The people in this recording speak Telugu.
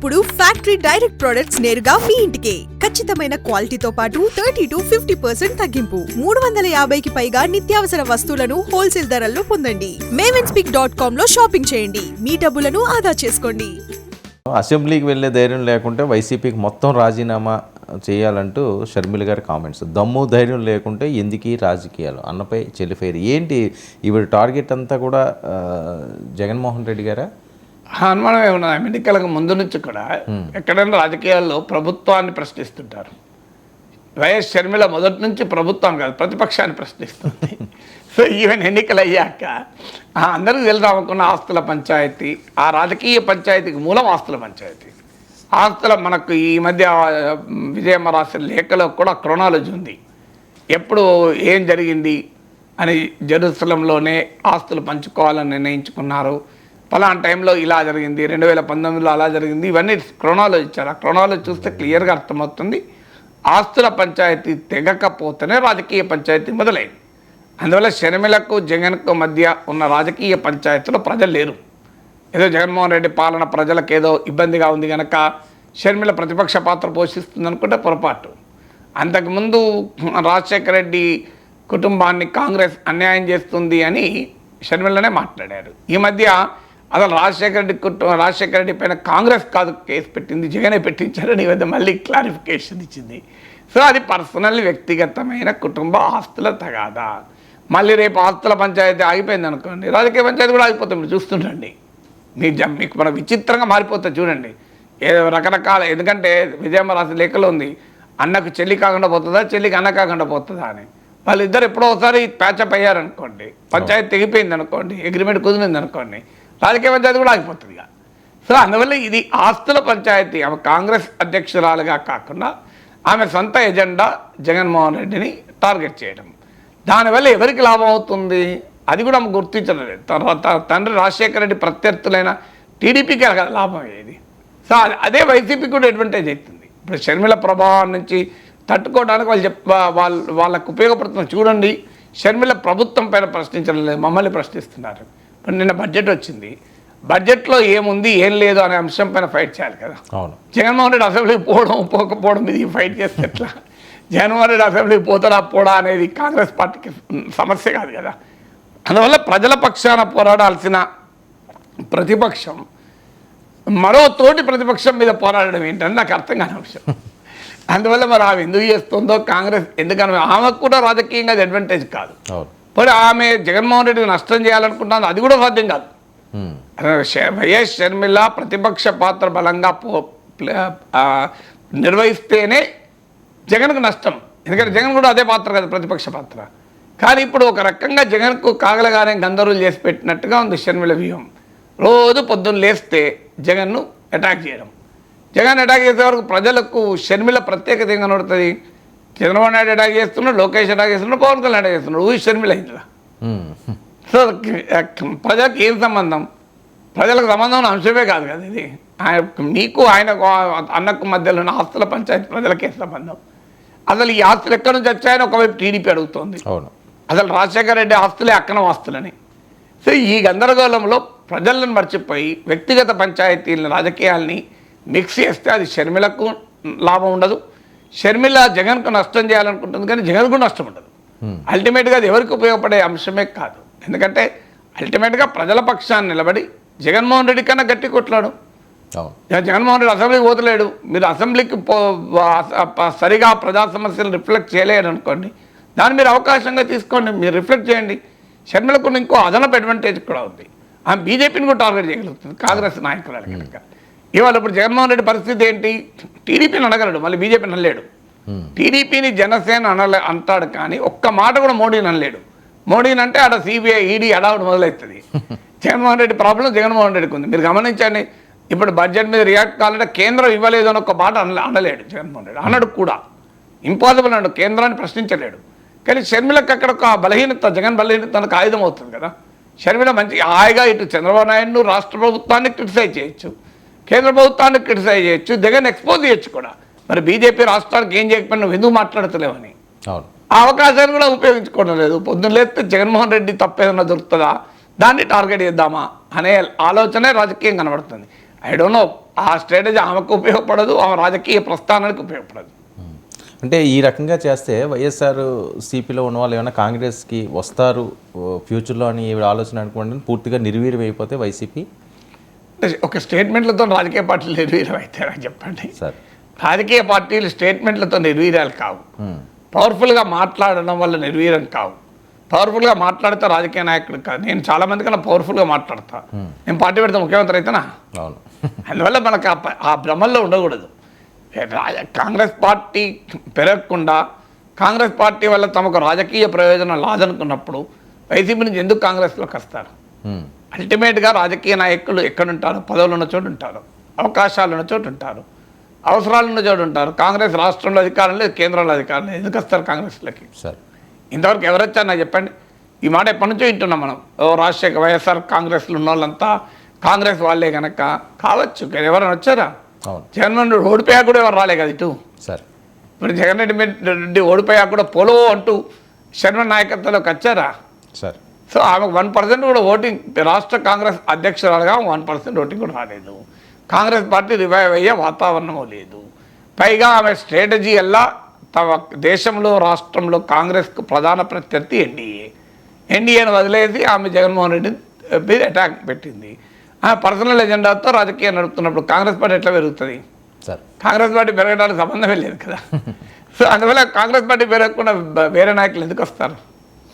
ఇప్పుడు ఫ్యాక్టరీ డైరెక్ట్ ప్రొడక్ట్స్ నేరుగా మీ ఇంటికే ఖచ్చితమైన క్వాలిటీతో పాటు 30 to 50% తగ్గింపు 350కి పైగా నిత్యావసర వస్తువులను హోల్సేల్ ధరల్లో పొందండి. mavenSpeak.com లో షాపింగ్ చేయండి, మీ డబ్బులను ఆదా చేసుకోండి. అసెంబ్లీకి వెళ్ళే ధైర్యం లేకుంటే వైసీపీకి మొత్తం రాజీనామా చేయాలంటూ షర్మిల గారి కామెంట్స్. దమ్ము ధైర్యం లేకుంటే ఎందుకీ రాజకీయాలు అన్నపై చెల్లిఫైర్ ఏంటి ఈవిడ టార్గెట్ అంతా కూడా జగన్మోహన్ రెడ్డి గారా? అనుమానం ఏమన్నా, ఎన్నికలకు ముందు నుంచి కూడా ఎక్కడైనా రాజకీయాల్లో ప్రభుత్వాన్ని ప్రశ్నిస్తుంటారు. వైఎస్ షర్మిల మొదటి నుంచి ప్రభుత్వం కాదు ప్రతిపక్షాన్ని ప్రశ్నిస్తుంది. సో ఈవెన్ ఎన్నికలు అయ్యాక అందరికీ తెలుదామనుకున్న ఆస్తుల పంచాయతీ, ఆ రాజకీయ పంచాయతీకి మూలం ఆస్తుల పంచాయతీ. ఆస్తుల మనకు ఈ మధ్య విజయమ్మ రాసిన లేఖలో కూడా క్రొనాలజీ ఉంది. ఎప్పుడు ఏం జరిగింది అని జెరూసలంలోనే ఆస్తులు పంచుకోవాలని నిర్ణయించుకున్నారు, పలానా టైంలో ఇలా జరిగింది, 2019లో అలా జరిగింది, ఇవన్నీ క్రొనాలజీ ఇచ్చారు. ఆ క్రొనాలజీ చూస్తే క్లియర్గా అర్థమవుతుంది. ఆస్తుల పంచాయతీ తెగకపోతేనే రాజకీయ పంచాయతీ మొదలైంది. అందువల్ల షర్మిలకు జగన్కు మధ్య ఉన్న రాజకీయ పంచాయతీలో ప్రజలు లేరు. ఏదో జగన్మోహన్ రెడ్డి పాలన ప్రజలకు ఏదో ఇబ్బందిగా ఉంది కనుక షర్మిల ప్రతిపక్ష పాత్ర పోషిస్తుంది అనుకుంటే పొరపాటు. అంతకుముందు రాజశేఖర రెడ్డి కుటుంబాన్ని కాంగ్రెస్ అన్యాయం చేస్తుంది అని షర్మిలనే మాట్లాడారు. ఈ మధ్య అసలు రాజశేఖర రెడ్డి పైన కాంగ్రెస్ కాదు కేసు పెట్టింది, జగనే పెట్టించారని ఈ మధ్య మళ్ళీ క్లారిఫికేషన్ ఇచ్చింది. సో అది పర్సనల్ వ్యక్తిగతమైన కుటుంబ ఆస్తుల తగాదా. మళ్ళీ రేపు ఆస్తుల పంచాయతీ ఆగిపోయింది అనుకోండి, రాజకీయ పంచాయతీ కూడా ఆగిపోతుంది. మీరు చూస్తుండండి, మీకు మన విచిత్రంగా మారిపోతుంది చూడండి. ఏదో రకరకాల, ఎందుకంటే విజయమ్మ రాసిన లేఖలో ఉంది, అన్నకు చెల్లి కాకుండా పోతుందా, చెల్లికి అన్న కాకుండా పోతుందా అని. వాళ్ళిద్దరు ఎప్పుడో ఒకసారి ప్యాచప్ అయ్యారనుకోండి, పంచాయతీ తెగిపోయింది అనుకోండి, అగ్రిమెంట్ కుదిరింది అనుకోండి, రాజకీయ పంచాయతీ కూడా ఆగిపోతుంది. సో అందువల్ల ఇది ఆస్తుల పంచాయతీ. ఆమె కాంగ్రెస్ అధ్యక్షురాలుగా కాకుండా ఆమె సొంత ఎజెండా జగన్మోహన్ రెడ్డిని టార్గెట్ చేయడం. దానివల్ల ఎవరికి లాభం అవుతుంది అది కూడా ఆమె గుర్తించడం లేదు. తండ్రి రాజశేఖర రెడ్డి ప్రత్యర్థులైన టీడీపీకి లాభం అయ్యేది. సో అదే వైసీపీకి కూడా అడ్వాంటేజ్ అవుతుంది. ఇప్పుడు షర్మిల ప్రభావం నుంచి తట్టుకోవడానికి వాళ్ళకు ఉపయోగపడుతుంది. చూడండి, షర్మిల ప్రభుత్వం పైన ప్రశ్నించడం లేదు, మమ్మల్ని ప్రశ్నిస్తున్నారు. ఇప్పుడు నిన్న బడ్జెట్ వచ్చింది, బడ్జెట్లో ఏముంది ఏం లేదు అనే అంశం పైన ఫైట్ చేయాలి కదా. జగన్మోహన్ రెడ్డి అసెంబ్లీకి పోకపోవడం ఇది ఫైట్ చేస్తే ఎట్లా? జగన్మోహన్ రెడ్డి అసెంబ్లీకి పోతా అనేది కాంగ్రెస్ పార్టీకి సమస్య కాదు కదా. అందువల్ల ప్రజల పక్షాన పోరాడాల్సిన ప్రతిపక్షం మరో తోటి ప్రతిపక్షం మీద పోరాడడం ఏంటని నాకు అర్థం కాని అంశం. అందువల్ల మరి ఆమె ఎందుకు చేస్తుందో కాంగ్రెస్, ఎందుకని ఆమెకు కూడా రాజకీయంగా అది అడ్వాంటేజ్ కాదు. మరి ఆమె జగన్మోహన్ రెడ్డికి నష్టం చేయాలనుకుంటున్నది, అది కూడా సాధ్యం కాదు. వైఎస్ షర్మిల ప్రతిపక్ష పాత్ర బలంగా నిర్వహిస్తేనే జగన్కు నష్టం. ఎందుకంటే జగన్ కూడా అదే పాత్ర కదా, ప్రతిపక్ష పాత్ర. కానీ ఇప్పుడు ఒక రకంగా జగన్కు కాగలగానే గందరులు చేసి పెట్టినట్టుగా ఉంది షర్మిల వ్యూహం. రోజు పొద్దున్న లేస్తే జగన్ను అటాక్ చేయడం. జగన్ అటాక్ చేసే వరకు ప్రజలకు షర్మిల ప్రత్యేకత ఏం కనబడుతుంది? చంద్రబాబు నాయుడు అటాక్ చేస్తున్నాడు, లోకేష్ అటాక్ చేస్తున్నాడు, పవన్ కళ్యాణ్ అటాక్ చేస్తున్నాడు, ఊహి షర్మిల అయిందిలా. సో ప్రజలకు ఏం సంబంధం? ప్రజలకు సంబంధం అంశమే కాదు కదా ఇది. మీకు ఆయనకు అన్నకు మధ్యలో ఉన్న ఆస్తుల పంచాయతీ ప్రజలకే సంబంధం. అసలు ఈ ఆస్తులు ఎక్కడి నుంచి వచ్చాయని ఒకవైపు టీడీపీ అడుగుతోంది. అసలు రాజశేఖర రెడ్డి ఆస్తులే అక్రమ ఆస్తులని. సో ఈ గందరగోళంలో ప్రజలను మర్చిపోయి వ్యక్తిగత పంచాయతీలను రాజకీయాల్ని మిక్స్ చేస్తే అది షర్మిలకు లాభం ఉండదు. షర్మిల జగన్కు నష్టం చేయాలనుకుంటుంది, కానీ జగన్కు నష్టం ఉండదు. అల్టిమేట్గా అది ఎవరికి ఉపయోగపడే అంశమే కాదు. ఎందుకంటే అల్టిమేట్గా ప్రజల పక్షాన్ని నిలబడి జగన్మోహన్ రెడ్డి కన్నా గట్టి కొట్లాడు. జగన్మోహన్ రెడ్డి అసెంబ్లీకి పోతలేడు, మీరు అసెంబ్లీకి సరిగా ప్రజా సమస్యలు రిఫ్లెక్ట్ చేయలేరు అనుకోండి, దాన్ని మీరు అవకాశంగా తీసుకోండి, మీరు రిఫ్లెక్ట్ చేయండి. షర్మిలకు ఇంకో అదనపు అడ్వాంటేజ్ కూడా ఉంది, ఆమె బీజేపీని కూడా టార్గెట్ చేయగలుగుతుంది కాంగ్రెస్ నాయకురాలు కనుక. ఇవాళ ఇప్పుడు జగన్మోహన్ రెడ్డి పరిస్థితి ఏంటి? టీడీపీని అనగలడు, మళ్ళీ బీజేపీని అనలేడు. టీడీపీని జనసేన అంటాడు, కానీ ఒక్క మాట కూడా మోడీని అనలేడు. మోడీని అంటే ఆడ సిబిఐ ఈడీ అడావుడు మొదలవుతుంది. జగన్మోహన్ రెడ్డి ప్రాబ్లం జగన్మోహన్ రెడ్డికి ఉంది. మీరు గమనించండి, ఇప్పుడు బడ్జెట్ మీద రియాక్ట్ కావాలంటే కేంద్రం ఇవ్వలేదు అని ఒక మాట అనలేడు జగన్మోహన్ రెడ్డి. అన్నాడు కూడా, ఇంపాసిబుల్ అన్నాడు, కేంద్రాన్ని ప్రశ్నించలేడు. కానీ షర్మిలకు అక్కడ ఒక బలహీనత, జగన్ బలహీనత తనకు ఆయుధం అవుతుంది కదా. షర్మిల మంచి హాయిగా ఇటు చంద్రబాబు నాయుడును రాష్ట్ర ప్రభుత్వాన్ని క్రిటిసైజ్ చేయొచ్చు, కేంద్ర ప్రభుత్వాన్ని క్రిటిసైజ్ చేయొచ్చు, జగన్ ఎక్స్పోజ్ చేయొచ్చు కూడా. మరి బీజేపీ రాష్ట్రానికి ఏం చేయకపోయినా నువ్వు ఎందుకు మాట్లాడతలేవని ఆ అవకాశాన్ని కూడా ఉపయోగించుకోవడం లేదు. పొద్దున్న లేస్తే జగన్మోహన్ రెడ్డి తప్పేదన్నా దొరుకుతుందా, దాన్ని టార్గెట్ చేద్దామా అనే ఆలోచనే రాజకీయం కనబడుతుంది. ఐ డోంట్ నో ఆ స్ట్రాటజీ ఆమెకు ఉపయోగపడదు, ఆమె రాజకీయ ప్రస్థానానికి ఉపయోగపడదు. అంటే ఈ రకంగా చేస్తే వైఎస్ఆర్ సిపిలో ఉన్న వాళ్ళు ఏమైనా కాంగ్రెస్కి వస్తారు ఫ్యూచర్లో అని ఈవిడ ఆలోచన అనుకోండి, పూర్తిగా నిర్వీర్యం అయిపోతే వైసీపీ. ఒక స్టేట్మెంట్లతో రాజకీయ పార్టీలు నిర్వీర్యం అయితే చెప్పండి. సార్ రాజకీయ పార్టీలు స్టేట్మెంట్లతో నిర్వీర్యాలు కావు, పవర్ఫుల్గా మాట్లాడడం వల్ల నిర్వీర్యం కావు. పవర్ఫుల్గా మాట్లాడితే రాజకీయ నాయకుడు కాదు. నేను చాలా మంది కన్నా పవర్ఫుల్గా మాట్లాడతా, నేను పార్టీ పెడితే ముఖ్యమంత్రి అయితేనా? అవును. అందువల్ల మనకు ఆ భ్రమల్లో ఉండకూడదు. కాంగ్రెస్ పార్టీ పెరగకుండా, కాంగ్రెస్ పార్టీ వల్ల తమకు రాజకీయ ప్రయోజనం లాదనుకున్నప్పుడు వైసీపీ నుంచి ఎందుకు కాంగ్రెస్లోకి వస్తారు? అల్టిమేట్గా రాజకీయ నాయకులు ఎక్కడుంటారు? పదవులు ఉన్న చోటు ఉంటారు, అవకాశాలు ఉన్న చోటు ఉంటారు, అవసరాలు ఉన్న చోటు ఉంటారు. కాంగ్రెస్ రాష్ట్రంలో అధికారం లేదు, కేంద్రంలో అధికారం లేదు, ఎందుకు వస్తారు కాంగ్రెస్లోకి? సార్ ఇంతవరకు ఎవరు వచ్చారు నాకు చెప్పండి. ఈ మాట ఎప్పటి నుంచో వింటున్నాం మనం. రాజశేఖర్ వైఎస్ఆర్ కాంగ్రెస్లో ఉన్న వాళ్ళంతా కాంగ్రెస్ వాళ్ళే కనుక కావచ్చు, ఎవరైనా వచ్చారా? అవును. జగన్మోహన్ రెడ్డి ఓడిపోయాక కూడా ఎవరు రాలే కదా ఇటు. సార్ ఇప్పుడు జగన్ రెడ్డి ఓడిపోయాక కూడా పోలో అంటూ శర్మ నాయకత్వంలోకి వచ్చారా? సార్ సో ఆమెకు 1% కూడా ఓటింగ్, రాష్ట్ర కాంగ్రెస్ అధ్యక్షురాలుగా 1% ఓటింగ్ కూడా రాలేదు. కాంగ్రెస్ పార్టీ రివైవ్ అయ్యే వాతావరణం లేదు. పైగా ఆమె స్ట్రాటజీ ఎలా తమ దేశంలో రాష్ట్రంలో కాంగ్రెస్కు ప్రధాన ప్రత్యర్థి ఎన్డీఏను వదిలేసి ఆమె జగన్మోహన్ రెడ్డి మీద అటాక్ పెట్టింది. ఆమె పర్సనల్ ఎజెండాతో రాజకీయం నడుపుతున్నప్పుడు కాంగ్రెస్ పార్టీ ఎట్లా పెరుగుతుంది? సార్ కాంగ్రెస్ పార్టీ పెరగడానికి సంబంధమే లేదు కదా. సో అందువల్ల కాంగ్రెస్ పార్టీ పెరగకుండా వేరే నాయకులు ఎందుకు వస్తారు?